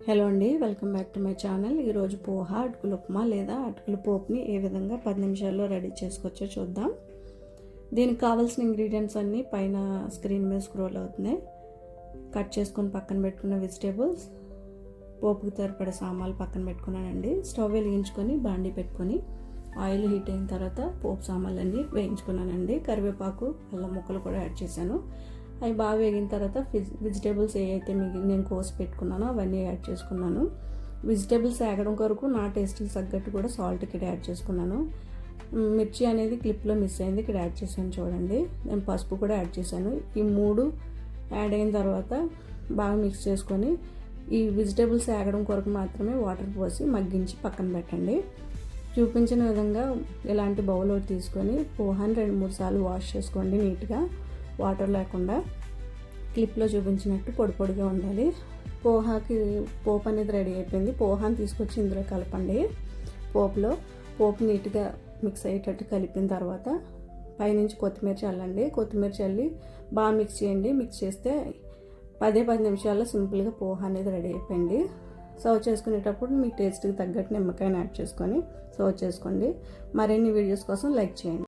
Hello అండి, welcome back to my channel. ఈరోజు పోహా అటుకులు ఉప్మా లేదా అటుకుల పోపుని ఏ విధంగా 10 నిమిషాల్లో రెడీ చేసుకోవచ్చో చూద్దాం. దీనికి కావాల్సిన ఇంగ్రీడియంట్స్ అన్నీ పైన స్క్రీన్ మీద స్క్రోల్ అవుతున్నాయి. కట్ చేసుకొని పక్కన పెట్టుకున్న వెజిటేబుల్స్, పోపుకి సరిపడే సామాన్లు పక్కన పెట్టుకున్నానండి. స్టవ్ వెలిగించుకొని బాండీ పెట్టుకొని ఆయిల్ హీట్ అయిన తర్వాత పోపు సామాన్లన్నీ వేయించుకున్నానండి. కరివేపాకు, అల్లం ముక్కలు కూడా యాడ్ చేశాను. అవి బాగా వేగిన తర్వాత వెజిటేబుల్స్ ఏవైతే నేను కోసి పెట్టుకున్నానో అవన్నీ యాడ్ చేసుకున్నాను. వెజిటేబుల్స్ వేగడం కొరకు నా టేస్ట్కి తగ్గట్టు కూడా సాల్ట్ ఇక్కడ యాడ్ చేసుకున్నాను. మిర్చి అనేది క్లిప్లో మిస్ అయింది, ఇక్కడ యాడ్ చేశాను చూడండి. నేను పసుపు కూడా యాడ్ చేశాను. ఈ 3 యాడ్ అయిన తర్వాత బాగా మిక్స్ చేసుకొని ఈ వెజిటేబుల్స్ వేగడం కొరకు మాత్రమే వాటర్ పోసి మగ్గించి పక్కన పెట్టండి. చూపించిన విధంగా ఇలాంటి బౌల్ ఒకటి తీసుకొని పోహాని 2-3 సార్లు వాష్ చేసుకోండి నీట్గా, వాటర్ లేకుండా. క్లిప్లో చూపించినట్టు పొడి పొడిగా ఉండాలి. పోహాకి పోపు అనేది రెడీ అయిపోయింది. పోహాని తీసుకొచ్చి ఇందులో కలపండి. పోపు నీట్గా మిక్స్ అయ్యేటట్టు కలిపిన తర్వాత పైనుంచి కొత్తిమీర చల్లండి. కొత్తిమీర చల్లి బాగా మిక్స్ చేయండి. మిక్స్ చేస్తే 10 నిమిషాల్లో సింపుల్గా పోహా అనేది రెడీ అయిపోయింది. సర్వ్ చేసుకునేటప్పుడు మీ టేస్ట్కి తగ్గట్టు నిమ్మకాయని యాడ్ చేసుకొని సర్వ్ చేసుకోండి. మరిన్ని వీడియోస్ కోసం లైక్ చేయండి.